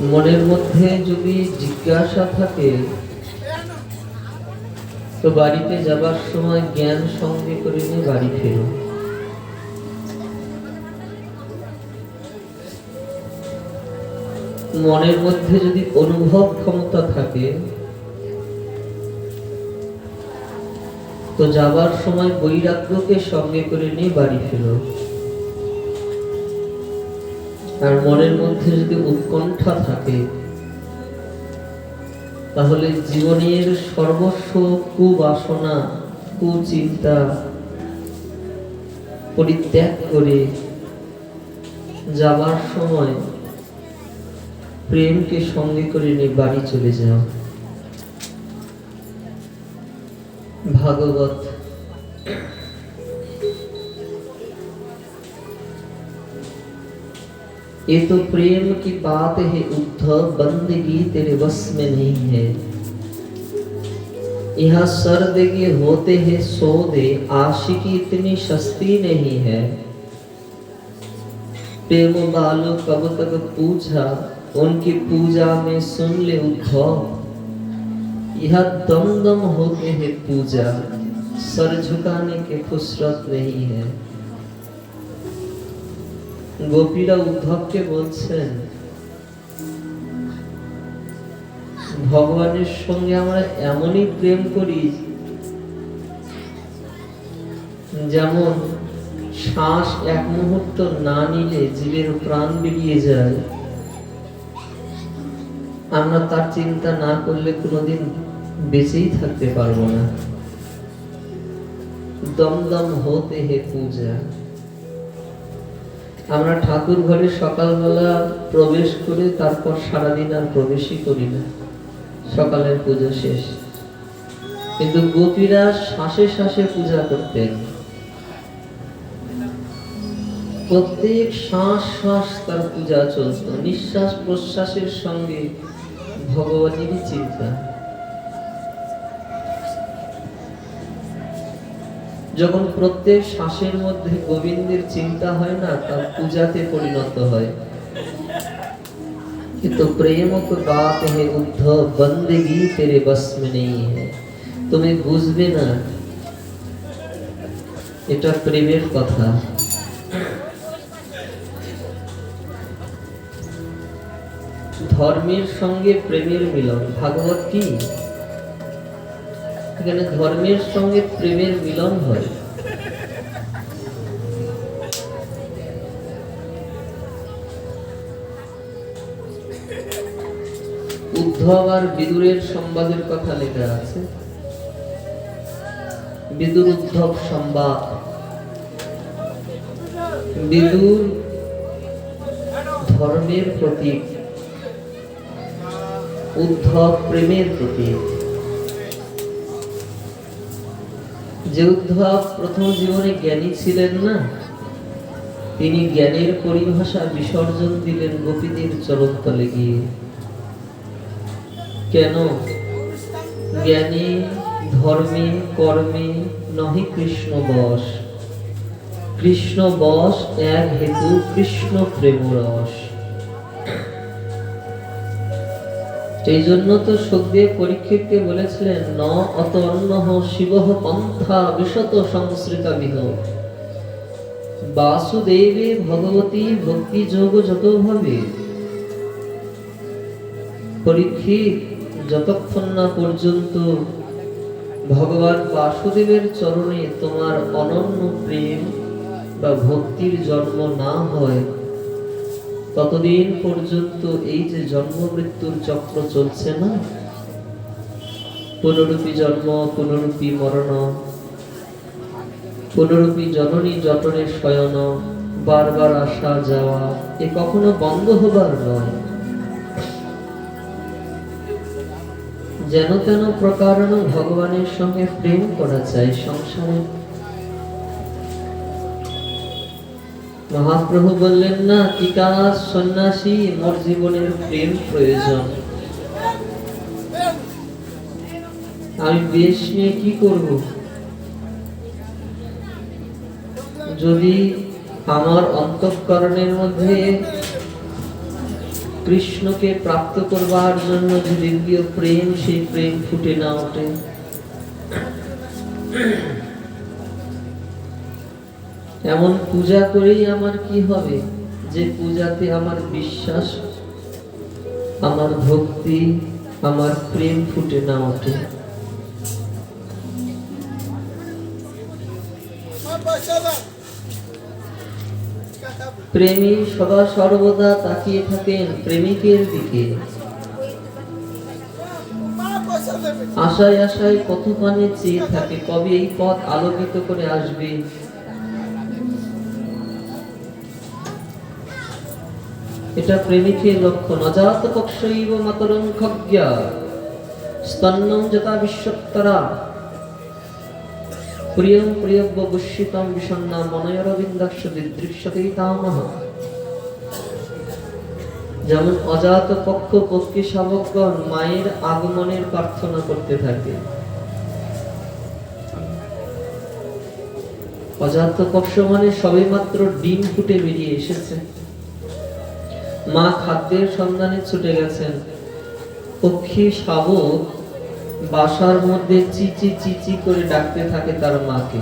মনের মধ্যে যদি জিজ্ঞাসা থাকে তো বাড়িতে যাবার সময় জ্ঞান সঙ্গে করে নিয়ে বাড়ি ফেরো। মনের মধ্যে যদি অনুভব ক্ষমতা থাকে তো যাবার সময় বৈরাগ্যকে সঙ্গে করে নিয়ে বাড়ি ফেরো। আর মনের মধ্যে যদি উৎকণ্ঠা থাকে তাহলে জীবনের সর্বস্ব কুবাসনা কুচিন্তা পরিত্যাগ করে যাবার সময় প্রেমকে সঙ্গে করে নিয়ে বাড়ি চলে যাও। भागवत ये तो प्रेम की बात है उद्धव, बंदगी तेरे बस में नहीं है। यहाँ सर देगे होते हैं सो दे, आशिकी इतनी सस्ती नहीं है। प्रेम बालो कब तक पूछा, उनकी पूजा में सुन ले उद्धव। यह दम दम होते हैं पूजा, सर झुकाने के फुसरत नहीं है। গোপীরা উদ্ধবকে বলছেন, ভগবানের সঙ্গে আমরা এমনই প্রেম করি যেমন শ্বাস এক মুহূর্ত না নিলে জীবের প্রাণ বেরিয়ে যায়। আমরা তার চিন্তা না করলে কোনোদিন বেঁচেই থাকতে পারবো না। দমদম হতে হে পূজা। আমরা ঠাকুর ঘরে সকালবেলা প্রবেশ করে তারপর সারাদিন আর প্রবেশই করি না, সকালের পূজা শেষ। কিন্তু গোপীরা শ্বাসে শ্বাসে পূজা করতেন। প্রত্যেক শ্বাস শ্বাস তার পূজা চলত, নিঃশ্বাস প্রশ্বাসের সঙ্গে ভগবানেরই চিন্তা। যখন প্রত্যেক শ্বাসের মধ্যে গোবিন্দের চিন্তা হয় না, তার পূজাতে পরিণত হয়। কিন্তু প্রেম को बात है उद्धव, बंदगी तेरे बस में नहीं है। তুমি বুঝবে না এটা প্রেমের কথা। ধর্মের সঙ্গে প্রেমের মিলন, ভাগবত কি? এখানে ধর্মের সঙ্গে প্রেমের মিলন হয়। উদ্ধব আর বিদুরের সংবাদের কথা লেখা আছে। বিদুর উদ্ধব সংবাদ। বিদুর ধর্মের প্রতীক, উদ্ধব প্রেমের প্রতীক। যে উদ্ধব প্রথম জীবনে জ্ঞানী ছিলেন না, তিনি জ্ঞানের পরিভাষা বিসর্জন দিলেন গোপীদের চরণতলে গিয়ে। কেন? জ্ঞানে ধর্মে কর্মে নহি কৃষ্ণ বশ, কৃষ্ণ বশ এক হেতু কৃষ্ণ প্রেম রস। সেই জন্য তো সুখদেব পরীক্ষিতকে বলেছিলেন, ন অতর্ণঃ শিবঃ পন্থা বিশত সংস্কৃতা বিহ, বাসুদেবে ভগবতী ভক্তি যোগ যত ভাবে। পরীক্ষিত, যতক্ষণ না পর্যন্ত ভগবান বাসুদেবের চরণে তোমার অনন্য প্রেম বা ভক্তির জন্ম না হয়, ততদিন পর্যন্ত এই যে জন্ম মৃত্যুর চক্র চলছে না, পুনরূপী জন্ম পুনরূপী মরণ, পুনরূপী জননী জঠরে শয়ন, বারবার আসা যাওয়া, এ কখনো বন্ধ হবার নয়। যেন তেন প্রকারণ ভগবানের সঙ্গে প্রেম করা চাই সংসারে। মহাপ্রভু বললেন না, কিকার সন্ন্যাসী, মোর জীবনের প্রেম প্রয়োজন। আমি বেশ নিয়ে কি করব? যদি আমার অন্তঃকরণের মধ্যে কৃষ্ণকে প্রাপ্ত করবার জন্য যে দিব্য প্রেম, সেই প্রেম ফুটে না ওঠে। এমন পূজা করেই আমার কি হবে, যে পূজাতে আমার বিশ্বাস, আমার ভক্তি, আমার প্রেম ফুটে না ওঠে। প্রেমী সদা সর্বদা তাকিয়ে থাকেন প্রেমিকের দিকে, আশায় আশায় কতক্ষণে চেয়ে থাকে কবে এই পথ আলোকিত করে আসবে। এটা প্রেমিকের লক্ষণ। অজাত পক্ষৈব মাতরং খগ্যা স্তন্নং যথা বিশ্বত্তরা প্রিয়ং প্রিয়ব্য গুষ্যিতং বিষণ্ণা মনয়োরবিন্দাক্ষ দিদৃশ্যতে তামহ। যেমন অজাত পক্ষ পক্ষী শাবকগণ মায়ের আগমনের প্রার্থনা করতে থাকে। অজাত পক্ষ মানে সবেমাত্র ডিম ফুটে বেরিয়ে এসেছে, মা খাদ্যের সন্ধানে ছুটে গেছেন। পক্ষী শাবক বাসার মধ্যে চিচি চিচি করে ডাকতে থাকে তার মাকে,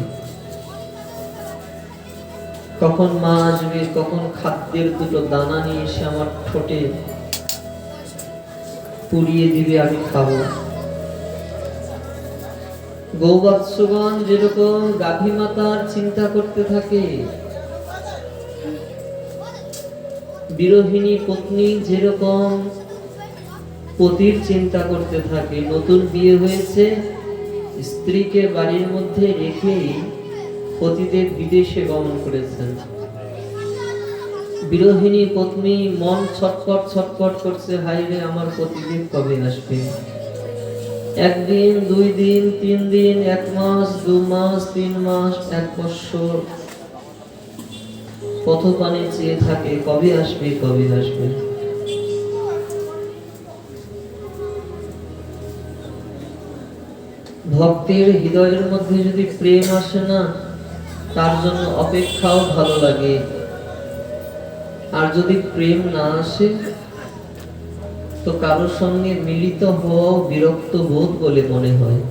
কখন মা আসবে, কখন খাদ্যের দুটো দানা নিয়ে এসে আমার ঠোঁটে পুড়িয়ে দিবে, আমি খাবো। গৌবৎসগণ যেরকম গাভী মাতার চিন্তা করতে থাকে, বিরোহিনী পত্নী যেরকম পতির চিন্তা করতে থাকে। নতুন বিয়ে হয়েছে, স্ত্রীকে বাড়ির মধ্যে রেখেই পতিদেব বিদেশে গমন করেছেন। বিরোহিনী পত্নী মন ছটফট ছটফট করছে, হায় রে আমার পতিদেব কবে আসবে। একদিন, 2 দিন, 3 দিন, 1 মাস, 2 মাস, 3 মাস, 1 বছর পথপানে চেয়ে থাকে কবে আসবে, কবে আসবে। ভক্তের হৃদয়ের মধ্যে যদি প্রেম আসে না, তার জন্য অপেক্ষাও ভালো লাগে। আর যদি প্রেম না আসে, তো কারোর সঙ্গে মিলিত হওয়া বিরক্ত বোধ বলে মনে হয়।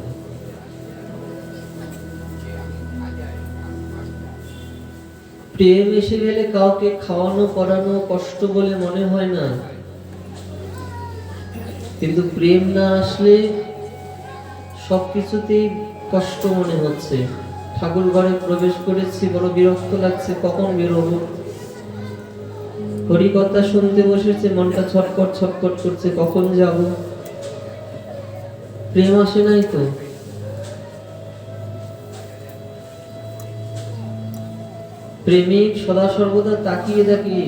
প্রেম এসে গেলে কাউকে খাওয়ানো পড়ানো কষ্ট বলে মনে হয় না, কিন্তু প্রেম না আসলে সবকিছুতেই কষ্ট মনে হচ্ছে। ঠাকুর ঘরে প্রবেশ করেছি, বড় বিরক্ত লাগছে, কখন বেরোবো। হরিকথা শুনতে বসেছে, মনটা ছটফট ছটফট করছে, কখন যাব। প্রেম আসে নাই তো। প্রেমিক সদা সর্বদা তাকিয়ে থাকে।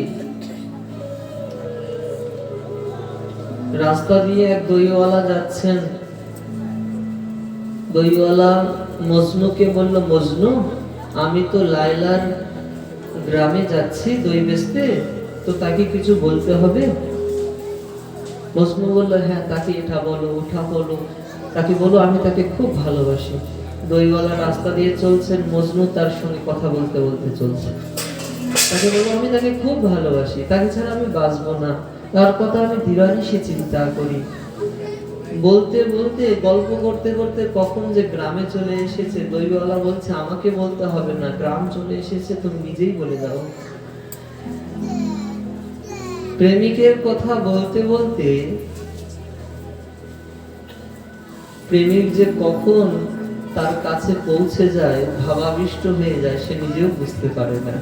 রাস্তা দিয়ে এক দইওয়ালা যাচ্ছেন, দইওয়ালা মজনুকে বলল, মজনু আমি তো লায়লার গ্রামে যাচ্ছি দই বেচতে, তো তাকে কিছু বলতে হবে। মজনু বলল, হ্যাঁ তাকে এটা বলো, ওঠা বলো, তাকে বলো আমি তাকে খুব ভালোবাসি। দইওয়ালা রাস্তা দিয়ে চলছেন, মজনু তার সঙ্গে কথা বলতে বলতে চলছে। তাকে বলো আমি তাকে খুব ভালোবাসি, তাকে ছাড়া আমি বাঁচবো না, তার কথা আমি দিবানিশি চিন্তা করি। বলতে বলতে গল্প করতে করতে কখন যে গ্রামে চলে এসেছে। দইওয়ালা বলছে, আমাকে বলতে হবে না, গ্রাম চলে এসেছে, তুমি নিজেই বলে দাও। প্রেমিকের কথা বলতে বলতে প্রেমিক যে কখন তার কাছে পৌঁছে যায়, ভাবাবিষ্ট হয়ে যায়, সে নিজেও বুঝতে পারে না।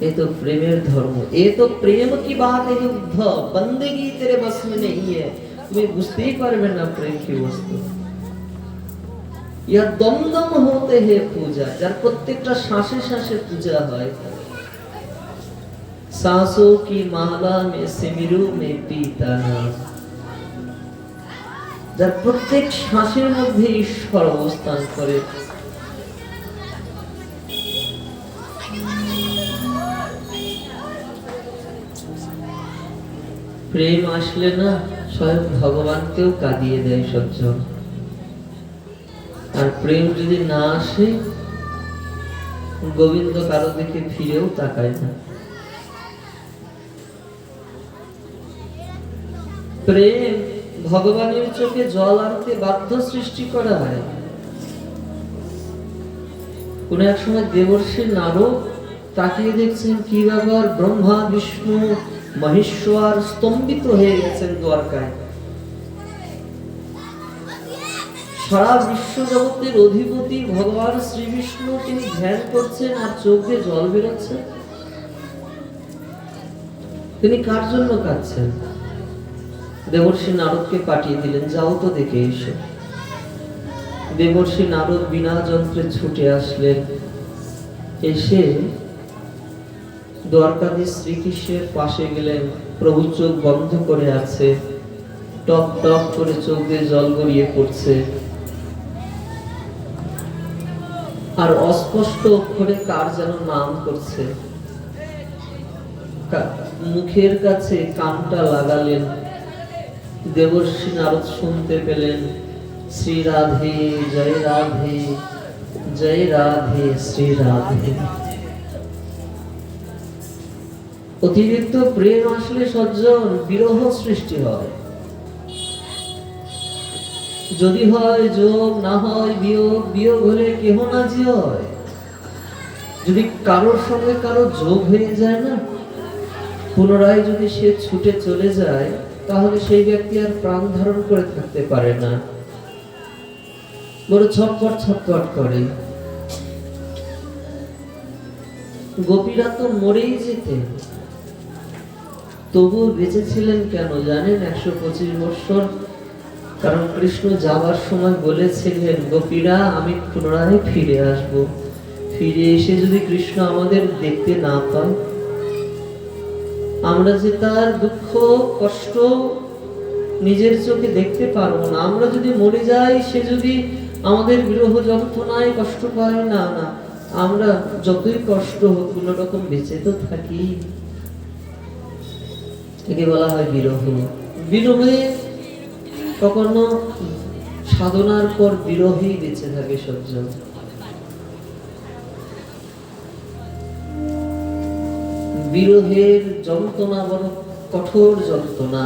ये तो प्रेमेर धर्म, ये तो प्रेम की बात है युद्ध, बंदगी तेरे बस में नहीं है, तुम्हें बुझतेই পারবে না প্রেম কি বস্তু। यह दमदम होते हैं पूजा, যার প্রত্যেকটা শ্বাসে শ্বাসে পূজা হয়। सांसों की माला में सिमरू में पीता नाम, যার প্রত্যেক শ্বাসের মধ্যে ঈশ্বর অবস্থান করে। প্রেম আসলে না স্বয়ং ভগবানকেও কাঁদিয়ে দেয় সজ্জন। আর প্রেম যদি না আসে, গোবিন্দ কারো দিকে ফিরেও তাকায় না। প্রেম ভগবানের চোখে জল আনতে বাধ্য সৃষ্টি করা হয়। কোন এক সময় দেবর্ষি নারদ তাকিয়ে দেখছেন কি ব্যাপার, ব্রহ্মা বিষ্ণু মহেশ্বর স্তম্ভিত হয়ে গেছেন দ্বারকায়। সারা বিশ্ব জগতের অধিপতি ভগবান শ্রী বিষ্ণু তিনি ধ্যান করছেন আর চোখ দিয়ে জল বেরোচ্ছে। তিনি কার জন্য কাঁদছেন? দেবর্ষি নারদকে পাঠিয়ে দিলেন, যাও তো দেখে এসো। দেবর্ষি নারদ বিনা যন্ত্রে ছুটে আসলেন, এসে দ্বারকাধীশ শ্রীকৃষ্ণের পাশে গেলেন। প্রভু চোখ বন্ধ করে আছে, টপ টপ করে চোখ দিয়ে জল গড়িয়ে পড়ছে, আর অস্পষ্ট অক্ষরে কার যেন নাম করছে। মুখের কাছে কানটা লাগালেন, দেবর্ষি নারদ শুনতে পেলেন, শ্রী রাধে জয় রাধে জয় রাধে শ্রী রাধে। অতিরিক্ত প্রেম আসলে সজ্জন বিরহ সৃষ্টি হয়। যদি হয় যোগ, না হয় বিয়োগ, বিয়োগ হলে কেহ না জি হয়। যদি কারোর সঙ্গে কারো যোগ হয়ে যায় না, পুনরায় যদি সে ছুটে চলে যায়, তাহলে সেই ব্যক্তি আর প্রাণ ধারণ করে থাকতে পারে না, বড় ছটফট ছটফট করে। গোপীরা তো মরেই যেতেন, তবুও বেঁচেছিলেন কেন জানেন? 125 বছর। কারণ কৃষ্ণ যাওয়ার সময় বলেছিলেন, গোপীরা আমি পুনরায় ফিরে আসব। ফিরে এসে যদি কৃষ্ণ আমাদের দেখতে না পায়, আমরা যে তার দুঃখ কষ্ট নিজের চোখে দেখতে পারবো না। আমরা যদি মরে যাই, সে যদি আমাদের বিরহ যন্ত্রণায় কষ্ট পায়, না না, আমরা যতই কষ্ট হোক কোন রকম বেঁচে তো থাকি। একে বলা হয় বিরহ। বিরহে কখনো সাধনার পর বিরহেই বেঁচে থাকে সজ্জন। বিরহের যন্ত্রণা বড় কঠোর যন্ত্রণা।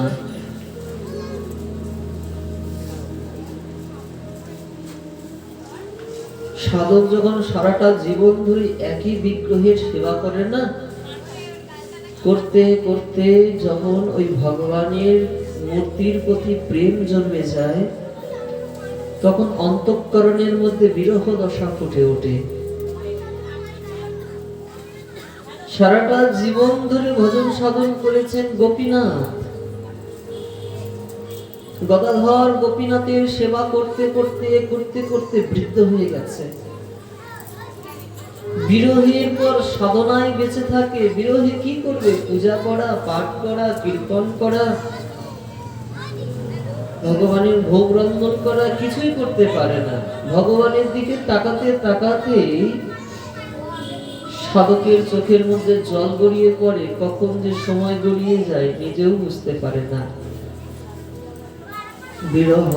সাধক যখন সারাটা জীবন ধরে একই বিগ্রহের সেবা করে না, করতে করতে যখন ওই ভগবানের মূর্তির প্রতি প্রেম জন্মে যায়, তখন অন্তঃকরণের মধ্যে বিরহ দশা ফুটে ওঠে। সারাটা জীবন ধরে ভজন সাধন করেছেন গোপীনাথ। গদাধর গোপীনাথের সেবা করতে করতে করতে করতে বৃদ্ধ হয়ে গেছে। বিরহের পর সাধনায় বেঁচে থাকে। বিরহে কি করবে? পূজা করা, পাঠ করা, কীর্তন করা, ভগবানের ভোগ রন্ধন করা, কিছুই করতে পারে না। ভগবানের দিকে তাকাতে তাকাতেই সাধকের চোখের মধ্যে জল গড়িয়ে পড়ে। কখন যে সময় গড়িয়ে যায় নিজেও বুঝতে পারে না। বিরহ।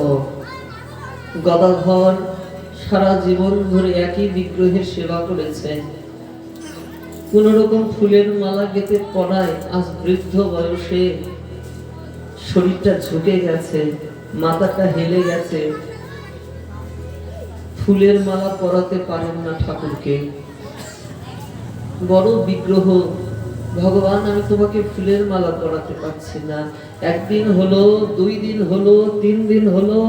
গদাধর সারা জীবন ধরে একই বিগ্রহের সেবা করেছে, কোন রকম ফুলের মালা গেঁথে পরায়। আজ বৃদ্ধ বয়সে শরীরটা ঝুঁকে গেছে, মাথাটা হেলে গেছে, ফুলের মালা পরাতে পারেন না ঠাকুরকে। বড় বিগ্রহ, ভগবান আমি তোমাকে ফুলের মালা পরাতে পারছি না। একদিন হলো, 2 দিন হলো, 3 দিন হলো,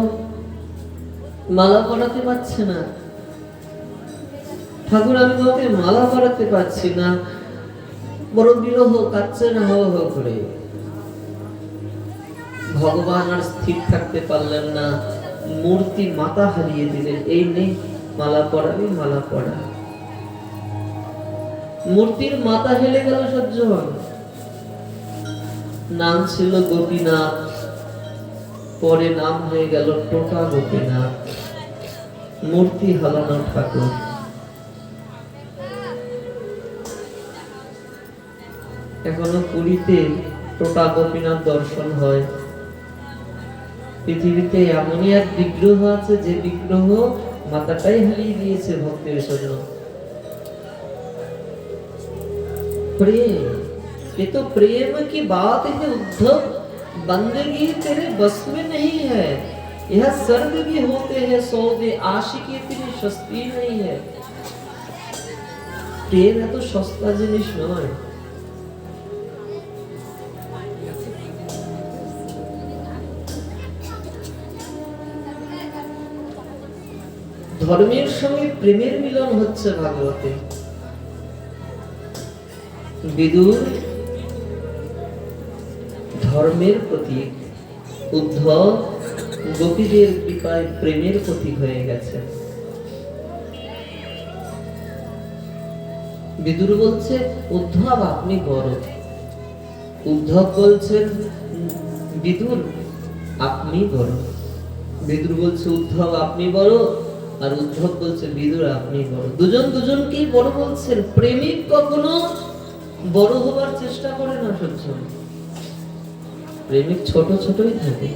মালা পরাতে পারছে না। ঠাকুর আমি তোমাকে মালা পরাতে পারছি না। বড় বিরহ, কাঁদছেন হো হো করে। ভগবান আর স্থির থাকতে পারলেন না, মূর্তি মাথা হারিয়ে দিলেন। এই নেই মালা পরাবি, মালা পরা। মূর্তির মাথা হেলে গেল সজ্জন। নাম ছিল গোপীনাথ, পরে নাম হয়ে গেল টোটা গোপীনাথ। মূর্তি হালানো ঠাকুর। এখনো পুরীতে টোটা গোপীনাথ দর্শন হয়। পৃথিবীতে এমনই এক বিগ্রহ আছে যে বিগ্রহ মাথাটাই হারিয়ে দিয়েছে ভক্তের জন্য। प्रेम ये तो प्रेम की बात है उद्धव, बंदगी तेरे बस में नहीं है, यह स्वर्ग भी होते हैं सौदे, आशिकी तेरी सस्ती नहीं है। प्रेम है तो सस्ता जिनिस नय। ধর্মের সঙ্গে প্রেমের মিলন হচ্ছে ভাগবতে। বিদুর ধর্মের প্রতীক, উদ্ধব গোপীদের কৃপায় প্রেমের প্রতীক হয়ে গেছে। বিদুর বলছে উদ্ধব আপনি বড়, উদ্ধব বলছেন বিদুর আপনি বড়। বিদুর বলছে উদ্ধব আপনি বড়, আর উদ্ধব বলছে বিদুর আপনি বড়। দুজন দুজনকেই বড় বলছেন। প্রেমিক কখনো বড় হবার চেষ্টা করে না সবসময়, প্রেমিক ছোট ছোটই থাকে।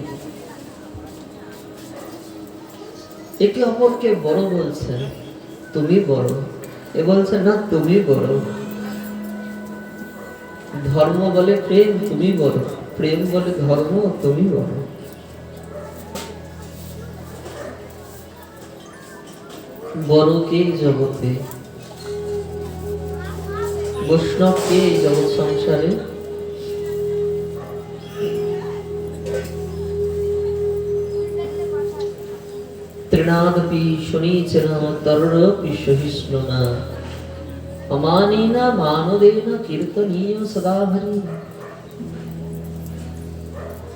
একে অপরকে বড় বলছেন, তুমি বড়, এ বলছে না তুমি বড়। ধর্ম বলে প্রেম, তুমি বড়, প্রেম বলে ধর্ম, তুমি বড়। বড় কে জগতে, বৈষ্ণব কে জগৎ সংসারে? তৃণাদপি শুনিচন তরুরপি সহিষ্ণুনা, অমানেনা মানবেনা কীর্তনীয় সদা হরি।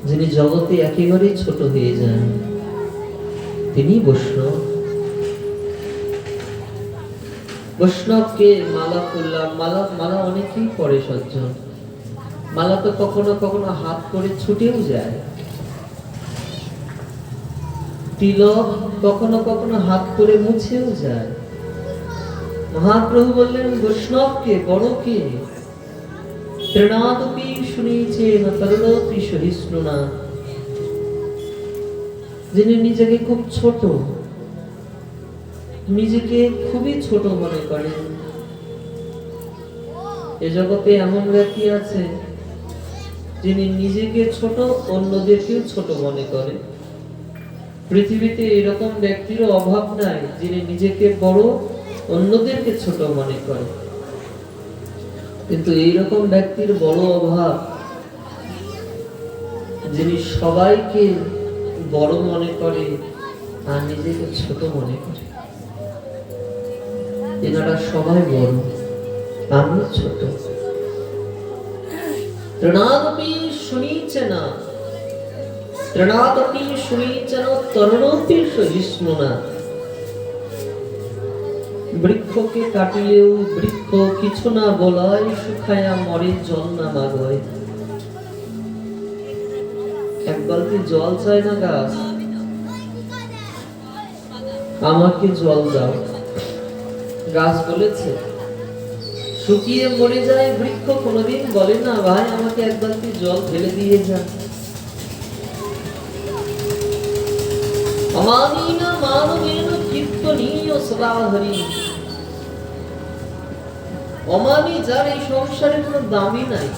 যিনি জগতে একেবারে ছোট হয়ে যান তিনি বৈষ্ণব। বৈষ্ণবকে মালা করলাম, মালা অনেকেই পরে সজ্জন, মালা তো কখনো কখনো হাত করে ছুটেও যায়। তিলক কখনো কখনো হাত করে মুছেও যায়। মহাপ্রভু বললেন বৈষ্ণবকে বড় কে? তৃণাদপি শুনিচেন তরুরপি সহিষ্ণুনা, যিনি নিজেকে খুব ছোট, নিজেকে খুবই ছোট মনে করেন। এ জগতে এমন ব্যক্তি আছে যিনি নিজেকে ছোট, অন্যদেরকেও ছোট মনে করে। পৃথিবীতে এরকম ব্যক্তির অভাব নাই যিনি নিজেকে বড়, অন্যদেরকে ছোট মনে করে। কিন্তু এইরকম ব্যক্তির বড় অভাব যিনি সবাইকে বড় মনে করে আর নিজেকে ছোট মনে করে। এনারা সবাই বড়, আমি ছোট। তৃণাদপি শুনিচন, তৃণাদপি শুনিচন তরুণপি সহিষ্ণুনা। বৃক্ষকে কাটিলেও বৃক্ষ কিছু না বলায়, শুকায়া মরে জল না মাগয়। এক বালতি জল চায় না গাছ, আমাকে জল দাও। গাছ বলেছে শুকিয়ে মরে যায়, বৃক্ষ কোনোদিন বলে না ভাই আমাকে এক বালতি জল ঢেলে দিয়ে যান। অমানিনা মানবেন কীর্তনীয় সদা হরি। অমানি যার এই সংসারে কোনো দামই নাই,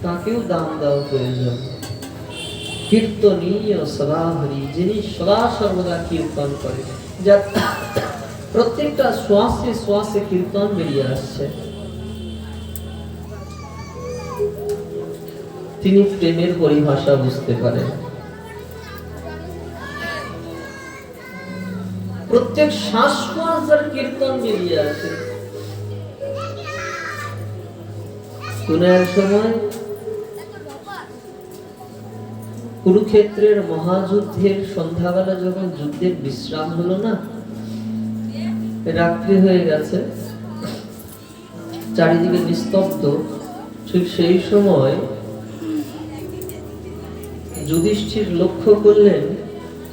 তাকেও দাম দেওয়া প্রয়োজন। কীর্তনীয় সদা হরি, যিনি সদা সর্বদা কীর্তন করে, যার প্রত্যেকটা শ্বাসে শ্বাসে কীর্তন বেরিয়ে আসছে। তিনি প্রেমের পরিভাষা বুঝতে পারেন। প্রত্যেক শ্বাস শ্বাস যার কীর্তন বেরিয়ে আসে। কোন এক সময় কুরুক্ষেত্রের মহাযুদ্ধের সন্ধ্যাবেলা যখন যুদ্ধের বিশ্রাম হলো না, রাত্রি হয়ে গেছে, চারিদিকে নিস্তব্ধ, ঠিক সেই সময় যুধিষ্ঠির লক্ষ্য করলেন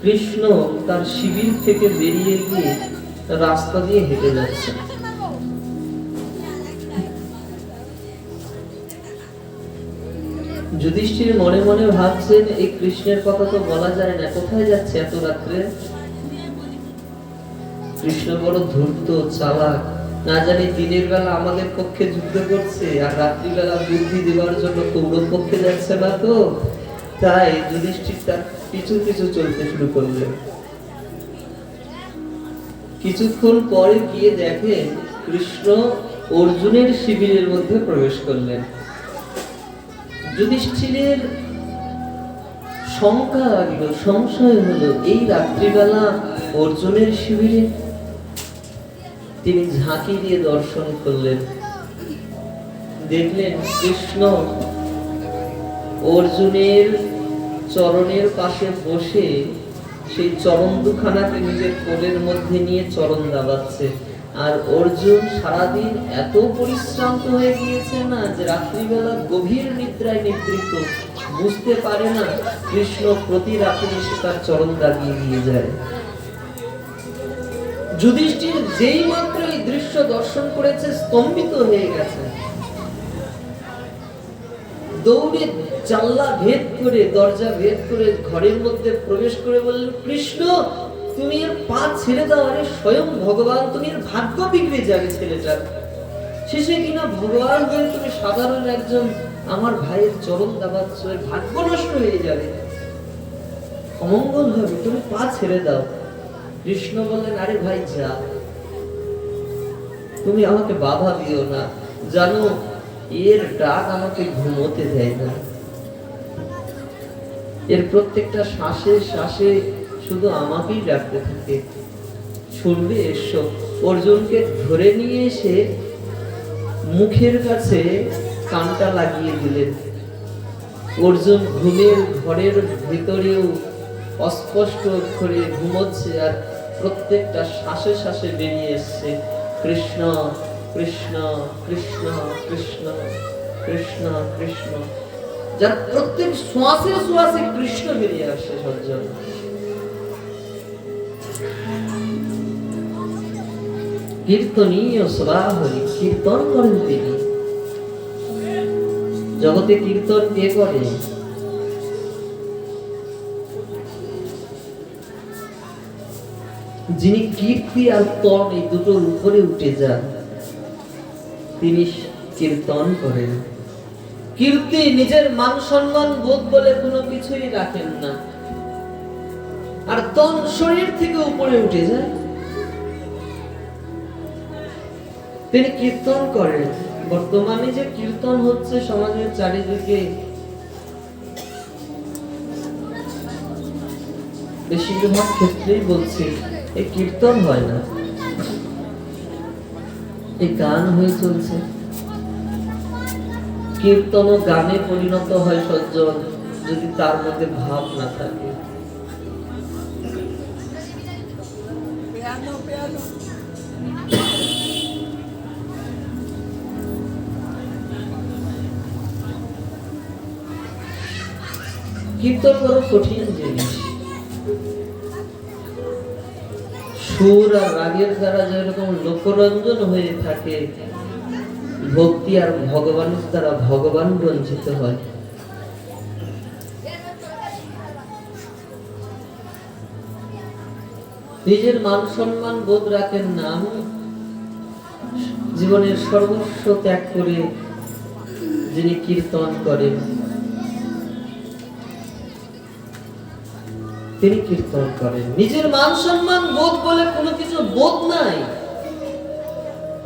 কৃষ্ণ তার শিবির থেকে বেরিয়ে গিয়ে রাস্তা দিয়ে হেঁটে যাচ্ছে। যুধিষ্ঠির মনে মনে ভাবছেন এই কৃষ্ণের কথা তো বলা যায় না, কোথায় যাচ্ছে এত রাত্রে? কৃষ্ণ বড় ধূর্ত, চালাক, না জানি দিনের বেলা আমাদের পক্ষে যুদ্ধ করছে আর রাত্রিবেলা বুদ্ধি দেওয়ার জন্য কৌরব পক্ষে যাচ্ছে না তো, তাই যুধিষ্ঠির তার পিছু পিছু চলতে শুরু করলেন। কিছুক্ষণ পরে গিয়ে দেখেন কৃষ্ণ অর্জুনের শিবিরের মধ্যে প্রবেশ করলেন। যুধিষ্ঠিরের শঙ্কা লাগলো, সংশয় হলো, এই রাত্রিবেলা অর্জুনের শিবিরে। তিনি ঝাঁকি দিয়ে দর্শন করলেন, দেখলেন কৃষ্ণ অর্জুনের চরণের পাশে বসে সেই চরণ দুখানাকে নিজের কোলের মধ্যে নিয়ে চরণ দাবাচ্ছে। আর অর্জুন সারাদিন এত পরিশ্রান্ত হয়ে গিয়েছে না যে রাত্রিবেলা গভীর নিদ্রায় নিদ্রিত, বুঝতে পারে না কৃষ্ণ প্রতি রাতে এসে তার চরণ দাবিয়ে দিয়ে যায়। যুধিষ্ঠির যেই মাত্র এই দৃশ্য দর্শন করেছে স্তম্ভিত হয়ে গেছে। দৌড়ে জানলা ভেদ করে, দরজা ভেদ করে ঘরের মধ্যে প্রবেশ করে বললেন, কৃষ্ণ তুমি এর পা ছেড়ে দাও, আরে স্বয়ং ভগবান, তুমি এর ভাগ্য বিগড়ে যাবে ছেলেটার। শেষে কিনা ভগবান হয়ে তুমি সাধারণ একজন আমার ভাইয়ের চরণ দাবাচ্ছ, এর ভাগ্য নষ্ট হয়ে যাবে, অমঙ্গল হবে, তুমি পা ছেড়ে দাও। কৃষ্ণ বললেন, আরে ভাই যা, তুমি আমাকে বাধা দিও না, জানো এর ডাক আমাকে ঘুমোতে দেয় না, এর প্রত্যেকটা শ্বাসে শ্বাসে শুধু আমাকেই ডাকতে থাকে, শুনবে এসো। অর্জুনকে ধরে নিয়ে এসে মুখের কাছে কানটা লাগিয়ে দিলেন। অর্জুন ঘুমের ঘরের ভিতরেও অস্পষ্ট অক্ষরে ঘুমোচ্ছে, আর প্রত্যেকটা শ্বাসে শ্বাসে বেরিয়ে এসছে কৃষ্ণ কৃষ্ণ কৃষ্ণ কৃষ্ণ কৃষ্ণ কৃষ্ণ, যার প্রত্যেক শ্বাসে শ্বাসে কৃষ্ণ বেরিয়ে আসে। সজ্জন কীর্তনীয় সদা হরি, কীর্তন করেন তিনি। জগতে কীর্তন কে করে? যিনি কীর্তি আর তন এই দুটোর উপরে উঠে যান, তিনি কীর্তন করেন। কীর্তি নিজের মান সম্মান বোধ বলে কোনো কিছুই রাখেন না, আর তন শরীর থেকে উপরে উঠে যায়, তিনি কীর্তন করেন। বর্তমানে যে কীর্তন হচ্ছে সমাজের চারিদিকে, বেশিরভাগ ক্ষেত্রেই বলছি এই কীর্তন হয় না, এই গান হয়ে চলছে। কীর্তন ও গানে পরিণত হয় সজ্জন, যদি তার মধ্যে ভাব না থাকে। কীর্তন বড় কঠিন জিনিস। সুর আর রাগের দ্বারা যেরকম লোকরঞ্জন হয়ে থাকে, ভক্তি আর ভগবানের দ্বারা ভগবান রঞ্জিত হয়। নিজের মান সম্মান বোধ রাখেন না, আমি জীবনের সর্বস্ব ত্যাগ করে যিনি কীর্তন করেন, তিনি কীর্তন করেন। নিজের মান সম্মান বোধ বলে কোনো কিছু বোধ নাই,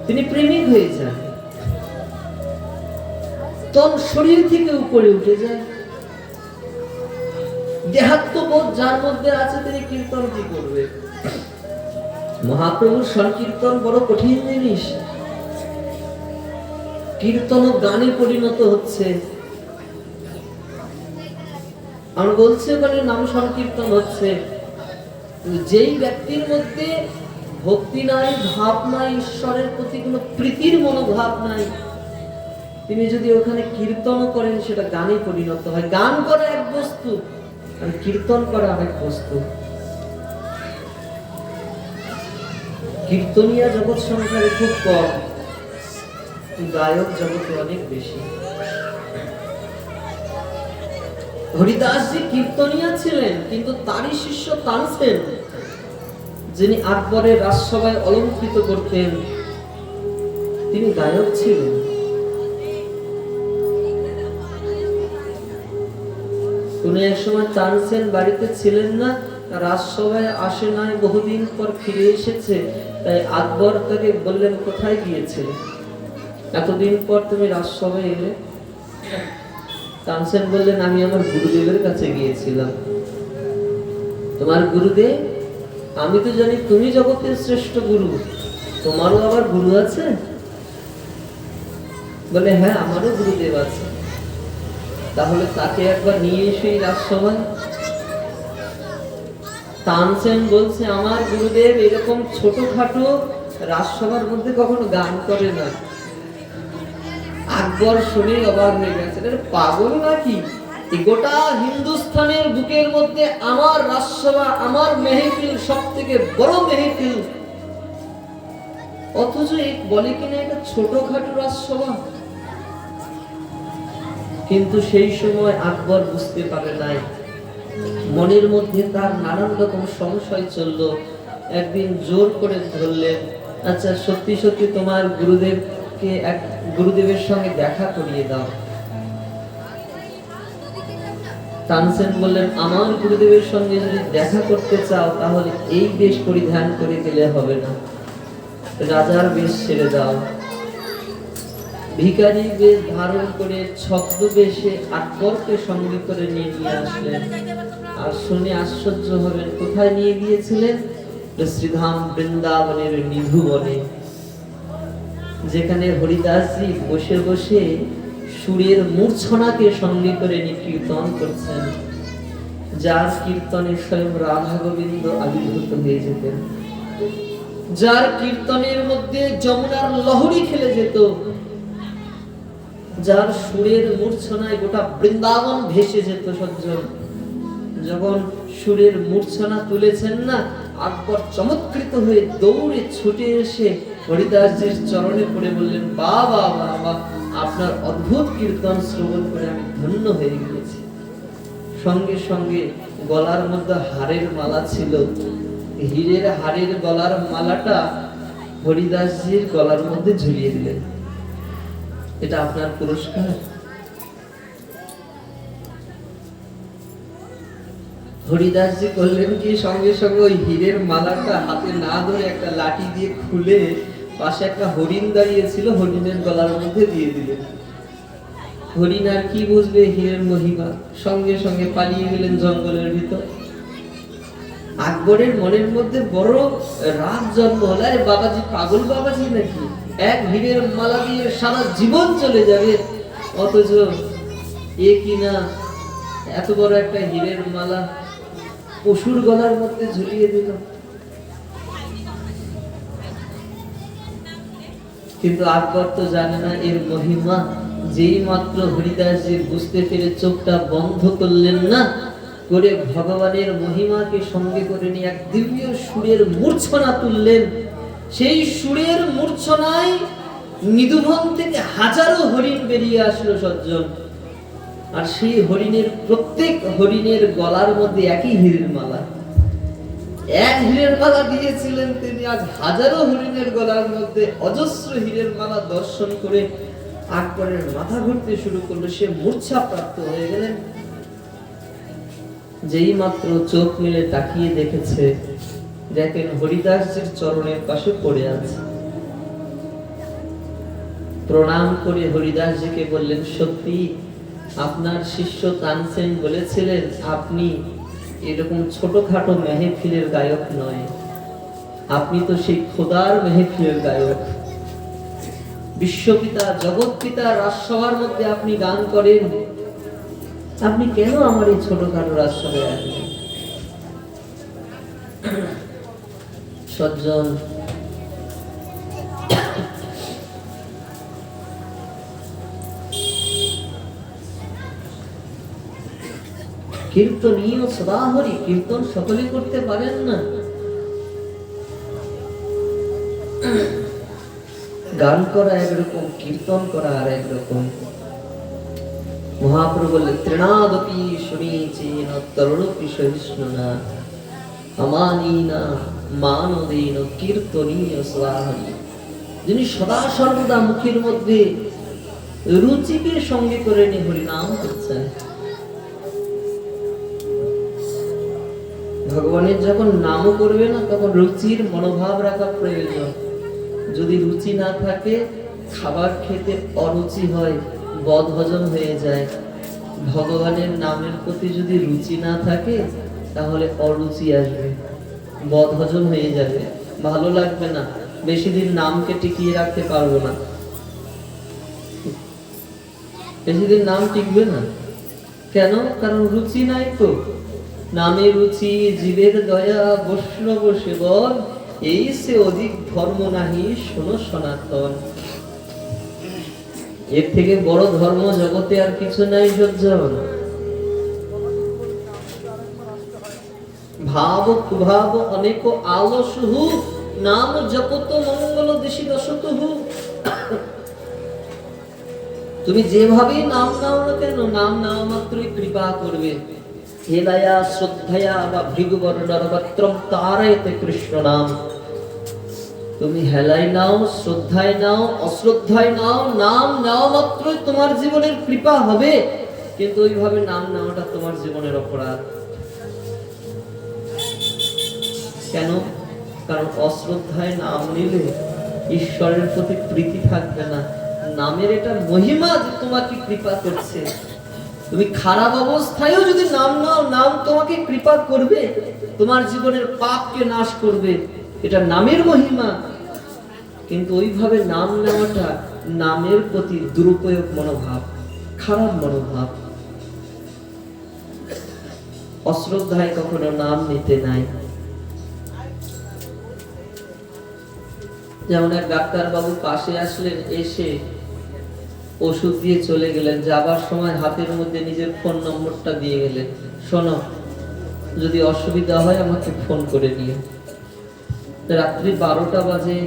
তিনি প্রেমিক হয়ে যান, তন শরীর থেকে উপরে উঠে যায়। দেহাত্মবোধ যার মধ্যে আছে তিনি কীর্তন কি করবে? মহাপ্রভুর সংকীর্তন বড় কঠিন জিনিস। কীর্তন ও গানে পরিণত হচ্ছে। আমরা বলছি ওখানে নাম সংকীর্তন হচ্ছে। যেই ব্যক্তির মধ্যে ভক্তি নাই, ভাব নাই, ঈশ্বরের প্রতি কোনো প্রীতির মনোভাব নাই, তিনি যদি ওখানে কীর্তন করেন সেটা গানে পরিণত হয়। গান করা এক বস্তু আর কীর্তন করা আরেক বস্তু। কীর্তনিয়া জগৎ সংসারে খুব কম, গায়ক জগতে অনেক বেশি। হরিদাসজি কীর্তনিয়া ছিলেন, কিন্তু তারই শিষ্য তানসেন, যিনি আকবরের রাজসভায় অলঙ্কৃত করতেন, তিনি গায়ক ছিলেন। কোন এক সময় তানসেন বাড়িতে ছিলেন না, রাজসভায় আসে নাই, বহুদিন পর ফিরে এসেছে। তাই আকবর তাকে বললেন, কোথায় গিয়েছিলে, এতদিন পর তুমি রাজসভায় এলে? তানসেন বললেন, আমি আমার গুরুদেবের কাছে গিয়েছিলাম। তোমার গুরুদেব? আমি তো জানি তুমি জগতের শ্রেষ্ঠ গুরু, তোমারও আবার গুরু আছে? বলে, হ্যাঁ, আমারও গুরুদেব আছে। তাহলে তাকে একবার নিয়ে এসে রাজসভায়। তানসেন বলছে, আমার গুরুদেব এরকম ছোটখাটো রাজসভার মধ্যে কখনো গান করে না। আকবর শুনে অবাক হয়ে গেছে, পাগল নাকি? গোটা হিন্দুস্তানের বুকের মধ্যে আমার রাজসভা, আমার মেহফিল সব থেকে বড় মেহফিল, অথচ বলে কিনা এটা ছোটখাটো রাজসভা। কিন্তু সেই সময় আকবর বুঝতে পারে নাই, মনের মধ্যে তার নানান রকম সংশয় চলল। একদিন জোর করে ধরলেন, আচ্ছা সত্যি সত্যি তোমার গুরুদেবকে এক গুরুদেবের সঙ্গে দেখা করিয়ে দাও। তানসেন বললেন, আমার গুরুদেবের সঙ্গে যদি দেখা করতে চাও তাহলে এই বেশ পরিধান করে গেলে হবে না, রাজার বেশ ছেড়ে দাও। ভিখারি বেশ ধারণ করে ছদ্মবেশে আকবরকে সঙ্গে করে নিয়ে আসলেন। আর শুনে আশ্চর্য হবেন, কোথায় নিয়ে গিয়েছিলেন? শ্রীধাম বৃন্দাবনের নিধুবনে, যেখানে হরিদাসজি বসে বসে সুরের মূর্ছনাকে সঙ্গে করে নিয়ে কীর্তন করছেন, যার কীর্তনে স্বয়ং রাধা গোবিন্দ আবির্ভূত হয়ে যেতেন, যার কীর্তনের মধ্যে যমুনার লহরী খেলে যেত, যার সুরের মূর্ছনায় গোটা বৃন্দাবন ভেসে যেত। সজ্জন যখন সুরের মূর্ছনা তুলেছেন না, আকবর চমৎকৃত হয়ে দৌড়ে ছুটে এসে হরিদাসজির চরণে পড়ে বললেন, বাবা বাবা, আপনার অদ্ভুত কীর্তন শ্রবণ করে আমি ধন্য হয়ে গিয়েছি। সঙ্গে সঙ্গে গলার মধ্যে হারের মালা ছিল, হীরের হারের গলার মালাটা হরিদাসজির গলার মধ্যে ঝুলিয়ে দিলেন, এটা আপনার পুরস্কার। হরিদাসজি করলেন কি, সঙ্গে সঙ্গে ওই হীরের মালাটা হাতে না ধরে একটা লাঠি দিয়ে খুলে পাশে একটা হরিণ দাঁড়িয়েছিল, হরিণের গলার মধ্যে দিয়ে দিলেন। হরিণ আর কি বুঝবে হীরের মহিমা, সঙ্গে সঙ্গে পালিয়ে গেলেন জঙ্গলের ভিতর। আকবরের মনের মধ্যে বড় রাগ জন্ম হলো, আরে বাবাজি পাগল বাবাজি নাকি, এক হীরের মালা দিয়ে সারা জীবন চলে যাবে, অথচ এ কিনা এত বড় একটা হীরের মালা পশুর গলার মধ্যে ঝুলিয়ে দিল। কিন্তু আকবর তো জানে না এর মহিমা। যেই মাত্র হরিদাসজি বুঝতে পেরে চোখটা বন্ধ করলেন না, করে ভগবানের মহিমাকে সঙ্গে করে নিয়ে এক দিব্য সুরের মূর্ছনা তুললেন। সেই সুরের মূর্ছনায় নিধুবন থেকে হাজারো হরিণ বেরিয়ে আসলো সজ্জন। আর সেই হরিণের প্রত্যেক হরিণের গলার মধ্যে একই হীরের মালা, এক হীরের মালা দিয়েছিলেন তিনি, আজ হাজারো হরিণের গলার মধ্যে অজস্র হীরের মালা দর্শন করে আকবরের মাথা ঘুরতে শুরু করলো, সে মূর্ছা প্রাপ্ত হয়ে গেলেন। যেই মাত্র চোখ মেলে তাকিয়ে দেখেছে, দেখেন হরিদাসজির চরণের পাশে পড়ে আছে। প্রণাম করে হরিদাসজিকে বললেন, সত্যি আপনার শিষ্য তানসেন বলেছিলেন আপনি এরকম ছোটখাটো মেহফিলের গায়ক নয়, আপনি তো সেই খোদার মেহফিলের গায়ক। বিশ্বপিতা জগৎপিতা রাজসভার মধ্যে আপনি গান করেন, আপনি কেন আমার এই ছোটখাটো রাজসভায় আসবেন? সজ্জন কীর্তনীয় সদাহরি, কীর্তন সকলে করতে পারেন না। গান করা একরকম, কীর্তন করা আর একরকম। মহাপ্রভু বললেন, তৃণাদপি শুনিচেন তরুণপি সহিষ্ণুনা আমানীনা মানদেন কীর্তনীয় সদাহরি। যিনি সদা সর্বদা মুখের মধ্যে রুচিকে সঙ্গে করে নিয়ে হরিনাম করছেন। ভগবানের যখন নামও করবে না তখন রুচির মনোভাব রাখা প্রয়োজন। যদি রুচি না থাকে, খাবার খেতে অরুচি হয়, বদ হজম হয়ে যায়। ভগবানের নামের প্রতি যদি রুচি না থাকে তাহলে অরুচি আসবে, বদ হজম হয়ে যাবে, ভালো লাগবে না, বেশি দিন নামকে টিকিয়ে রাখতে পারবো না, বেশি দিন নাম টিকবে না। কেন? কারণ রুচি নাই তো। নামে রুচি জীবের দয়া বৈষ্ণব সেবন, এই সে অধিক ধর্ম নাহি শোনো সনাতন। এর থেকে বড় ধর্ম জগতে আর কিছু নাই সজ্জন। ভাব কুভাব অনেক আলসহু, নাম জপত মঙ্গল দেশি দশতহু। তুমি যেভাবেই নাম নাও না কেন, নাম নাও মাত্রই কৃপা করবে। হেলায়া শ্রদ্ধায়া বা ভৃগুবর্ণরবত্রম তারায়তে কৃষ্ণ নাম। তুমি হেলায় নাও, শ্রদ্ধায় নাও, অশ্রদ্ধায় নাও, নাম নাও মাত্রই তোমার জীবনের কৃপা হবে। কিন্তু ওইভাবে নাম নেওয়াটা তোমার জীবনের অপরাধ। কেন? কারণ অশ্রদ্ধায় নাম নিলে ঈশ্বরের প্রতি প্রীতি থাকবে না। নামের এটা মহিমা যে তোমাকে কৃপা করছে। তুমি খারাপ অবস্থায়ও যদি নাম নাও, নাম তোমাকে কৃপা করবে, তোমার জীবনের পাপকে নাশ করবে। এটা নামের মহিমা। কিন্তু ওইভাবে নাম নেওয়াটা নামের প্রতি দুরুপয়োগ মনোভাব, খারাপ মনোভাব। অশ্রদ্ধায় কখনো নাম নিতে নাই। যেমন এক ডাক্তার বাবু পাশে আসলেন, এসে ওষুধ দিয়ে চলে গেলেন। যাবার সময় হাতের মধ্যে নিজের ফোন নম্বরটা দিয়ে গেলেন, শোনো যদি অসুবিধা হয় আমাকে ফোন করে নিও। রাত্রি 12টা বাজে,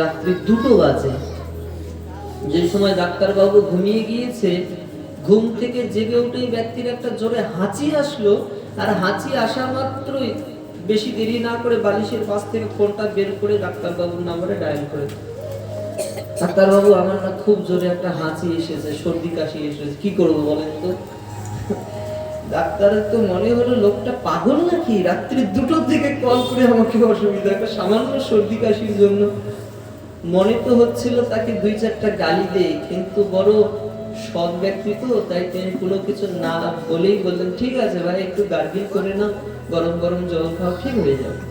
রাত্রি 2টো বাজে। যে সময় ডাক্তার বাবু ঘুমিয়ে গিয়েছে, ঘুম থেকে জেগে উঠেই ব্যক্তির একটা জোরে হাঁচি আসলো। আর হাঁচি আসা মাত্রই বেশি দেরি না করে বালিশের পাশ থেকে ফোনটা বের করে ডাক্তার বাবুর নম্বরে ডায়াল করে, ডাক্তার বাবু আমার না খুব জোরে একটা হাঁচি এসেছে, সর্দি কাশি এসেছে, কি করবো বলেন তো। ডাক্তারের তো মনে হলো লোকটা পাগল নাকি, রাত্রি 2টোর দিকে কল করে আমাকে অসুবিধা, একটা সামান্য সর্দি কাশির জন্য। মনে তো হচ্ছিল তাকে 2-4টা গালি দেয়, কিন্তু বড় সৎ ব্যক্তি তো, তাই তিনি কোনো কিছু না বলেই বললেন, ঠিক আছে ভাই একটু গার্গিল করে নাও, গরম গরম জল খাও, ঠিক হয়ে যাবে।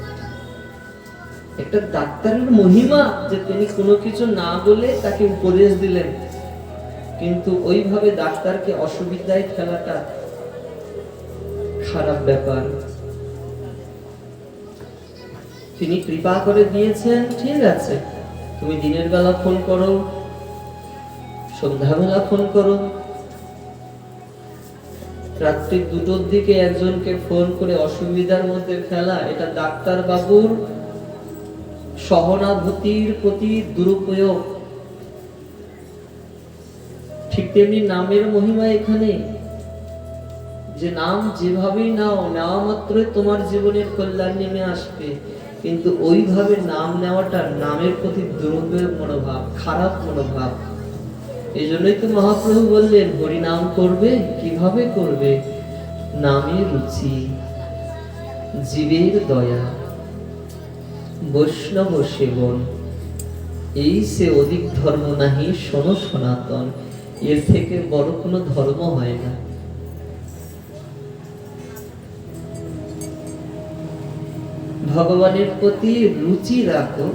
একটা ডাক্তারের মহিমা যে তিনি কোনো কিছু না বলে তাকে উপদেশ দিলেন। কিন্তু ওইভাবে ডাক্তারকে অসুবিধায় ফেলাটা খারাপ ব্যাপার। তিনি কৃপা করে দিয়েছেন, ঠিক আছে, তুমি দিনের বেলা ফোন করো, সন্ধ্যাবেলা ফোন করো। রাত্রি 2টোর দিকে একজনকে ফোন করে অসুবিধার মধ্যে ফেলা, এটা ডাক্তার বাবুর সহানুভূতির প্রতি দুরুপয়োগ। ঠিক তেমনি নামের মহিমা এখানে, যে নাম যেভাবেই নাও, নেওয়া মাত্রই তোমার জীবনের কল্যাণ নেমে আসবে। কিন্তু ওইভাবে নাম নেওয়াটা নামের প্রতি দুরুপয়োগ মনোভাব, খারাপ মনোভাব। এই জন্যই তো মহাপ্রভু বললেন হরিনাম করবে, কিভাবে করবে? নামে রুচি জীবের দয়া বৈষ্ণব সেবন, এই সে অধিক ধর্ম নাহি শোনো সনাতন। এর থেকে বড় কোনো ধর্ম হয় না। ভগবানের প্রতি রুচি রাখো।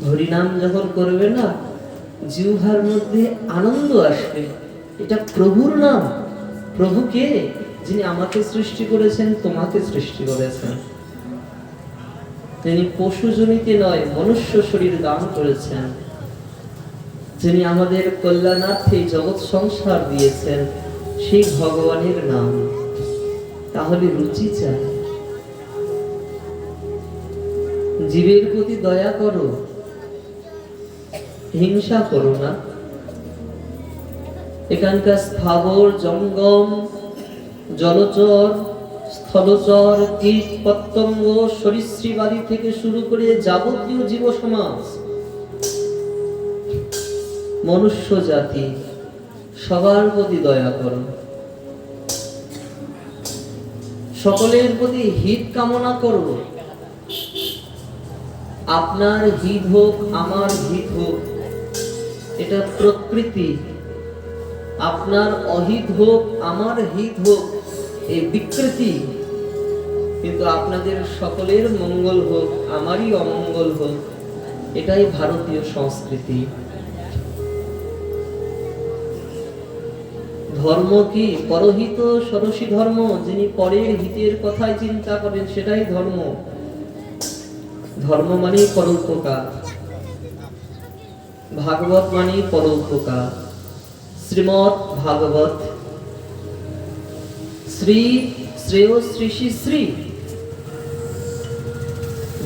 হরিনাম যখন করবে না, জিহ্বার মধ্যে আনন্দ আসবে। এটা প্রভুর নাম। প্রভু কে? যিনি আমাকে সৃষ্টি করেছেন, তোমাকে সৃষ্টি করেছেন। তিনি পশুজনিতে নয়, মনুষ্য শরীর দান করেছেন। যিনি আমাদের কল্যাণার্থে জগৎ সংসার দিয়েছেন, সেই ভগবানের নাম। তাহলে রুচি চাই। জীবের প্রতি দয়া করো, হিংসা করো না। এখানকার স্থাবর জঙ্গম জলচর স্থলচর কীট পতঙ্গ সরীসৃপ আদি থেকে শুরু করে যাবতীয় জীব সমাজ, মনুষ্য জাতি সবার প্রতি দয়া করো, সকলের প্রতি হিত কামনা করো। আপনার হিত হোক, আমার হিত হোক, এটা প্রকৃতি। আপনার অহিত হোক, আমার হিত হোক, এই বিকৃতি। কিন্তু আপনাদের সকলের মঙ্গল হোক, আমারই অমঙ্গল হোক, এটাই ভারতীয় সংস্কৃতি। ধর্ম কি? পরহিত সরসী ধর্ম। যিনি পরের হিতের কথাই চিন্তা করেন, সেটাই ধর্ম। ধর্ম মানে পরোপকার, ভাগবত মানে পরোপকার। শ্রীমৎ ভাগবত, শ্রী শ্রেয় শ্রী শ্রী,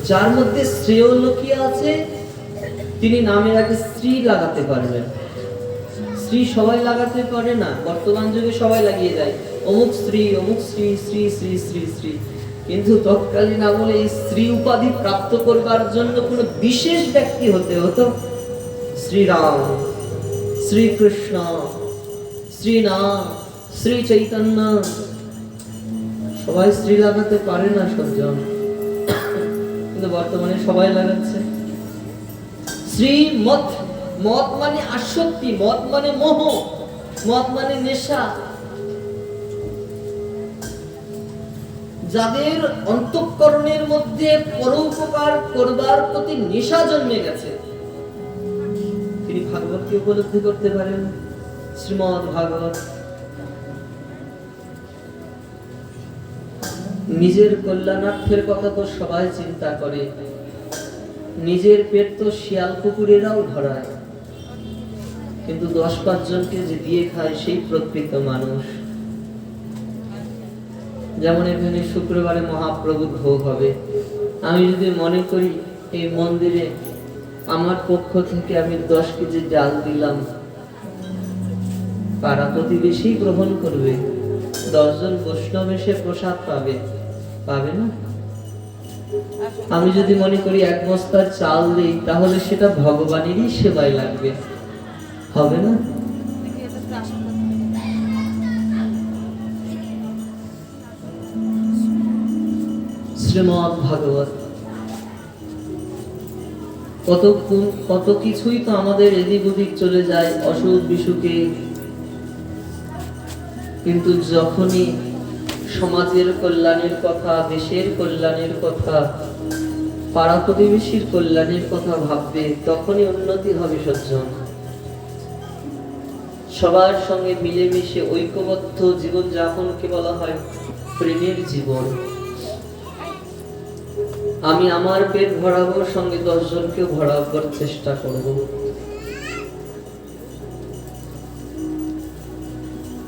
যার মধ্যে শ্রেয় লুকিয়ে আছে, তিনি নামের আগে শ্রী লাগাতে পারবেন। শ্রী সবাই লাগাতে পারে না, বর্তমান যুগে সবাই লাগিয়ে যায় অমুক শ্রী, অমুক শ্রী, শ্রী শ্রী শ্রী শ্রী। কিন্তু তৎকালীন আমলে এই শ্রী উপাধি প্রাপ্ত করবার জন্য কোনো বিশেষ ব্যক্তি হতে হতো। শ্রীরাম, শ্রীকৃষ্ণ, শ্রীনাম, শ্রী চৈতন্য, সবাই শ্রী লাগাতে পারে না সজ্জন, কিন্তু বর্তমানে সবাই লাগাচ্ছে। শ্রীমৎ, মত মানে আসক্তি, মত মানে মোহ, মত মানে নেশা। যাদের অন্তঃকরণের মধ্যে পরোপকার করবার প্রতি নেশা জন্মে গেছে, তিনি ভাগবতকে উপলব্ধি করতে পারেন। শ্রীমৎ ভাগবত। নিজের কল্যাণার্থের কথা তো সবাই চিন্তা করে, নিজের পেট তো শিয়াল কুকুরেরাও ধরায়, কিন্তু 10-5 জনকে যে দিয়ে খায় সেই প্রকৃত মানুষ। যেমন এখানে শুক্রবারে মহাপ্রভুর ভোগ হবে, আমি যদি মনে করি এই মন্দিরে আমার পক্ষ থেকে আমি 10 কেজি ডাল দিলাম, পাড়া প্রতিবেশী গ্রহণ করবে, 10 জন বৈষ্ণব এসে প্রসাদ পাবে, পাবে না? আমি যদি মনে করি 1 বস্তা চাল দিই, তাহলে সেটা ভগবানেরই সেবায় লাগবে, হবে না? শ্রীমৎ ভাগবত। কত কিছুই তো আমাদের এদিক ওদিক চলে যায় অসুখ বিসুখে, কিন্তু যখনই সমাজের কল্যাণের কথা, দেশের কল্যাণের কথা, পাড়া প্রতিবেশীর কল্যাণের কথা ভাববে, তখনই উন্নতি হবে সজ্জন। সবার সঙ্গে মিলেমিশে ঐক্যবদ্ধ জীবন যাপনকে বলা হয় প্রেমের জীবন। আমি আমার পেট ভরাবো, সঙ্গে 10 জনকে ভরাবার চেষ্টা করব।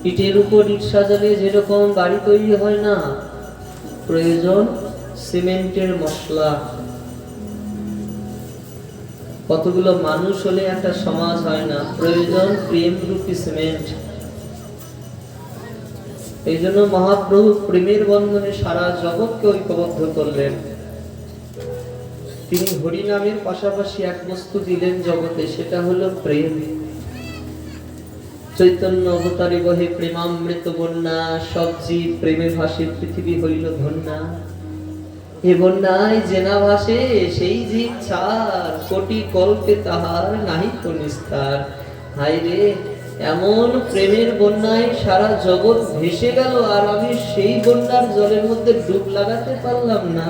ইটের উপর ইট সাজালে যেরকম বাড়ি তৈরি হয় না, প্রয়োজন সিমেন্টের মশলা। কতগুলো মানুষ হলে একটা সমাজ হয় না, প্রয়োজন প্রেম রূপী সিমেন্ট। এই জন্য মহাপ্রভু প্রেমের বন্ধনে সারা জগৎকে ঐক্যবদ্ধ করলেন। তিনি হরি নামের পাশাপাশি এক বস্তু দিলেন জগতে, সেটা হলো প্রেম। চৈতন্য অবতারে বহে প্রেমামৃত বন্যা, সব জীব প্রেমে ভাসে, পৃথিবী হইল ধন্যা। হে বন্যায় জেনা ভাসে, সেই জীব ছাড়, কোটি কল্পে তাহার নাহি তো নিস্তার। হায় রে, এমন প্রেমের বন্যায় সারা জগৎ ভেসে গেল, আর আমি সেই বন্যার জলের মধ্যে ডুব লাগাতে পারলাম না।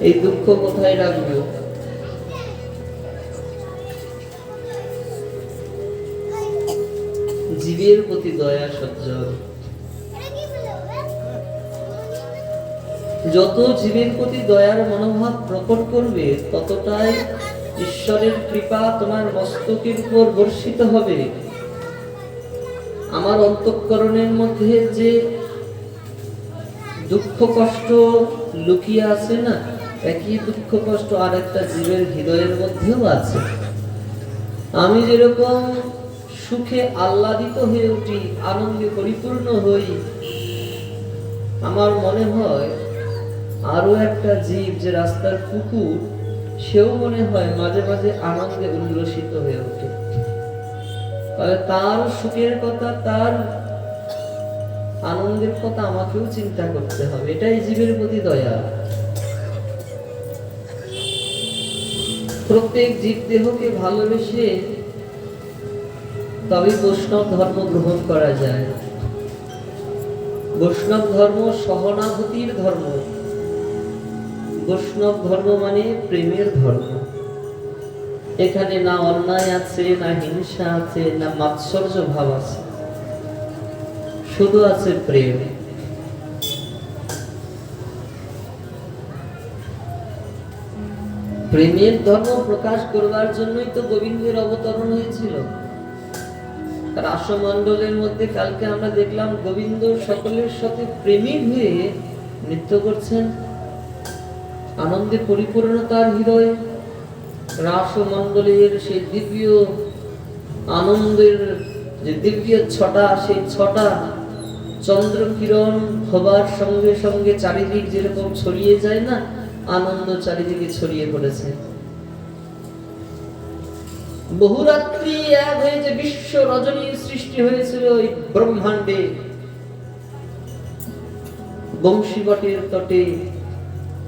এই দুঃখ কোথায় রাখবো? জীবের প্রতি দয়া সজ্জন। যত জীবের প্রতি দয়ার মনোভাব প্রকট করবে, ততটাই ঈশ্বরের কৃপা তোমার মস্তকের উপর বর্ষিত হবে। আমার অন্তঃকরণের মধ্যে যে দুঃখ কষ্ট লুকিয়ে আছে না, একই দুঃখ কষ্ট আর একটা জীবের হৃদয়ের মধ্যেও আছে। আমি যেরকম সুখে আহ্লাদিত হয়ে উঠি, আনন্দে পরিপূর্ণ হই, আমার মনে হয় আরো একটা জীব যে রাস্তার কুকুর, সেও মনে হয় মাঝে মাঝে আনন্দে উল্লসিত হয়ে ওঠে। তাহলে তার সুখের কথা, তার আনন্দের কথা আমাকেও চিন্তা করতে হবে। এটাই জীবের প্রতি দয়া। প্রত্যেক জীব দেহকে ভালোবেসে তবে বৈষ্ণব ধর্ম গ্রহণ করা যায়। বৈষ্ণব ধর্ম সহানুভূতির ধর্ম। বৈষ্ণব ধর্ম মানে প্রেমের ধর্ম। এখানে না অন্যায় আছে, না হিংসা আছে, না মাৎসর্য ভাব আছে, শুধু আছে প্রেম। প্রেমের ধর্ম প্রকাশ করবার জন্যই তো গোবিন্দের অবতরণ হয়েছিল। রাসমণ্ডলের মধ্যে কালকে আমরা দেখলাম গোবিন্দ সকলের সাথে প্রেমিক হয়ে নৃত্য করছেন, আনন্দে পরিপূর্ণ তার হৃদয়। রাসমণ্ডলের সেই দিব্য আনন্দের যে দিব্য ছটা, সেই ছটা চন্দ্র কিরণ হবার সঙ্গে সঙ্গে চারিদিক যেরকম ছড়িয়ে যায় না, আনন্দ চারিদিকে ছড়িয়ে পড়েছে। বহুরাত্রি এক হয়ে যে বিশ্ব রজনী সৃষ্টি হয়েছিল ওই ব্রহ্মাণ্ডে, বংশীবটের তটে,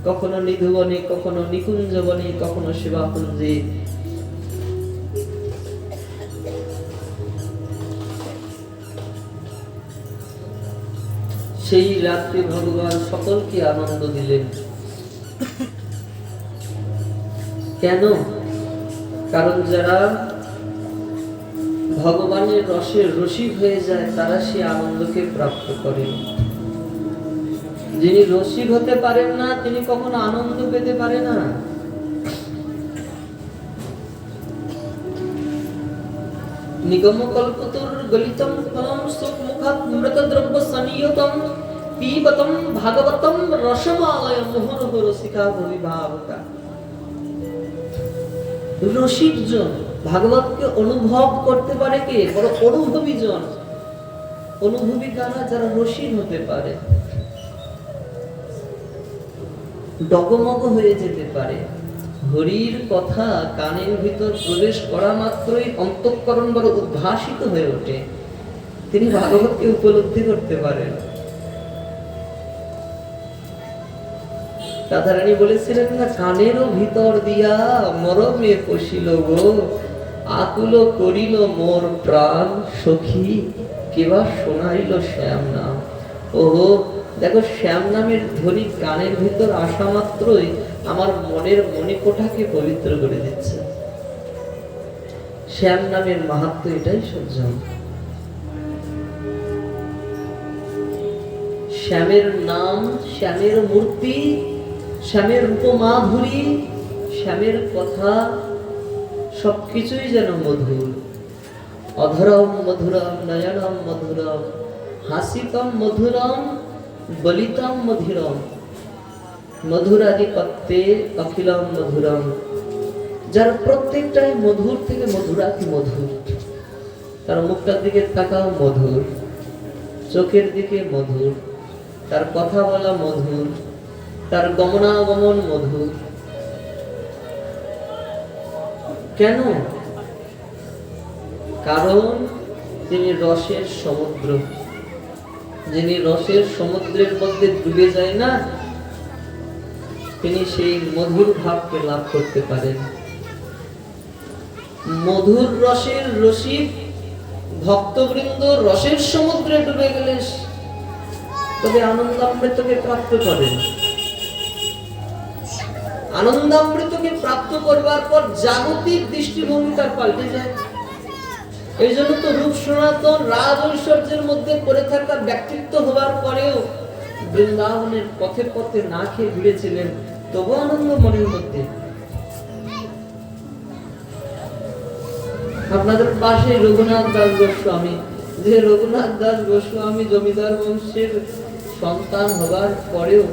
কখনো নিধুবনে, কখনো নিকুঞ্জবনে, কখনো শিবাকুঞ্জে, সেই রাত্রে ভগবান সকলকে আনন্দ দিলেন। কেন? কারণ যারা ভগবানের রসের রসিক হয়ে যায় তারা সেই আনন্দকে প্রাপ্ত করেন। যিনি রসিক হতে পারেন না তিনি কখনো আনন্দ পেতে পারে না। নিগম কল্পতর গলিতম ফলম সুখমুখাৎ মৃতদ্রব্য সনিয়তম পিবতম ভাগবতম রসমালয় মোহনহ রসিকা ভবিভাবকা। রসিক জন ভাগবতকে অনুভব করতে পারে কে? বড় অনুভবী জন। অনুভবী কারা? যারা রসিক হতে পারে, ডগমগ হয়ে যেতে পারে। হরির কথা কানের ভিতর প্রবেশ করা মাত্রই অন্তঃকরণ বড় উদ্ভাসিত হয়ে ওঠে। তিনি ভাগবতকে উপলব্ধি করতে পারেন। রাধারানী বলেছিলেন না, কানেরও ভিতর দিয়া মরমে পশিল গো, আকুল করিল মোর প্রাণ সখী, কেবা শোনাইল শ্যাম নাম। ওহো, দেখো শ্যাম নামের ধ্বনি কানের ভিতর আসা মাত্রই আমার মনের মণিকোঠাকে পবিত্র করে দিচ্ছে। শ্যাম নামের মাহাত্ম্য এটাই সজ্জন। শ্যামের নাম, শ্যামের মূর্তি, শ্যামের রূপমাধুরী, শ্যামের কথা সবকিছুই যেন মধুর। অধরম মধুরম নয়নম মধুরম হাসিতম মধুরম বলিতম মধুরম মধুরাধিপত্যে অখিলম মধুরম। যার প্রত্যেকটাই মধুর থেকে মধুরাতি মধুর। তার মুখটার দিকে তাকাও মধুর, চোখের দিকে মধুর, তার কথা বলা মধুর, তার গমনাগমন মধুর। কেন? কারণ তিনি রসের সমুদ্র। যিনি রসের সমুদ্রের মধ্যে ডুবে যায় না, তিনি সেই মধুর ভাবকে লাভ করতে পারেন। মধুর রসের রসিক ভক্তবৃন্দ রসের সমুদ্রে ডুবে গেলে তবে আনন্দামৃতকে প্রাপ্ত করেন। আনন্দামৃতকে প্রাপ্ত করবার পর জাগতিক দৃষ্টিভঙ্গি তার পাল্টে যায়। এই জন্য তো রূপ সনাতন রাজ ঐশ্বর্যের মধ্যে পড়ে থাকা ব্যক্তিত্ব হবার পরেও বৃন্দাবনের পথে পথে না খেয়ে ঘুরেছিলেন, তবু আনন্দ মনের মধ্যে। আপনাদের পাশে রঘুনাথ দাস গোস্বামী, যে রঘুনাথ দাস গোস্বামী জমিদার বংশের সন্তান হবার পরেও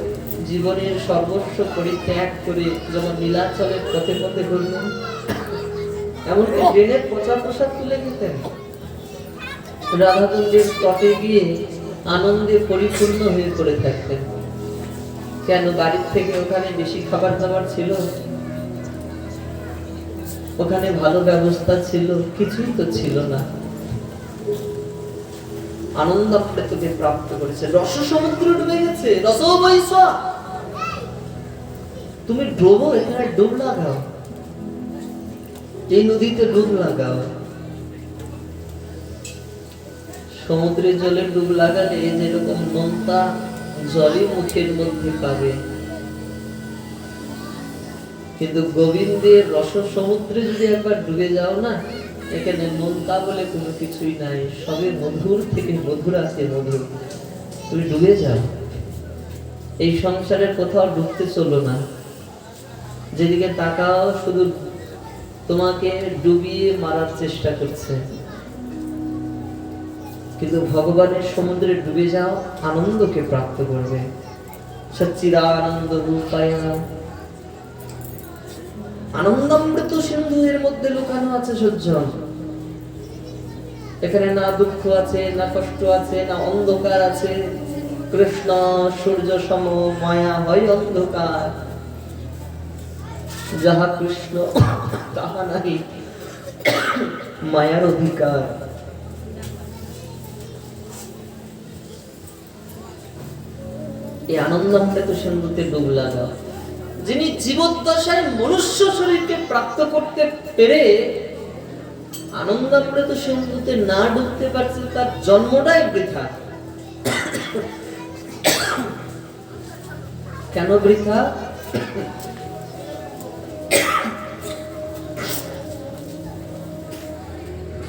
জীবনের সর্বস্ব পরিত্যাগ করে যখন নীলাচলের পথে পথে ঘুরলেন, এমনকি ট্রেনের প্রচার প্রসার তুলে নিতেন। রাধাকুণ্ডের তটে গিয়ে আনন্দে পরিপূর্ণ হয়ে পড়ে থাকতেন। কেন? বাড়ির থেকে ওখানে বেশি খাবার দাবার ছিল, ওখানে ভালো ব্যবস্থা ছিল, কিছুই তো ছিল না। আনন্দ তোকে প্রাপ্ত করেছে, রস সমুদ্র ডুবে গেছে, রস বৈশা, তুমি ডোবো, এখানে ডুব লাগাও, এই নদীতে ডুব লাগাও। সমুদ্রের জলে ডুব লাগালে যেরকম নোনতা জলই মুখের মধ্যে পাবে, কিন্তু গোবিন্দের রস সমুদ্রে যদি একবার ডুবে যাও না, এখানে নোনতা বলে কোনো কিছুই নাই, সবে মধুর থেকে মধুর আছে, মধুর। তুমি ডুবে যাও, এই সংসারের কোথাও ডুবতে চলো না, যেদিকে তাকাও শুধু তোমাকে ডুবিয়ে মারার চেষ্টা করছে। কিন্তু ভগবানের সমুদ্রে ডুবে যাও, আনন্দকে প্রাপ্ত করবে। সচ্চিদানন্দ রূপায়া আনন্দামৃত সিন্ধু এর মধ্যে লুকানো আছে সজ্জন। এখানে না দুঃখ আছে, না কষ্ট আছে, না অন্ধকার আছে। কৃষ্ণ সূর্য সম, মায়া হয় অন্ধকার। যাহা কৃষ্ণ তাহা নাহি মায়ার অধিকার। এই আনন্দামৃত সিন্ধুতে ডুব লাগাও। যিনি জীবদ্দশায় মনুষ্য শরীরকে প্রাপ্ত করতে পেরে আনন্দামৃত সিন্ধুতে না ডুবতে পারছে, তার জন্মটাই বৃথা। কেন বৃথা?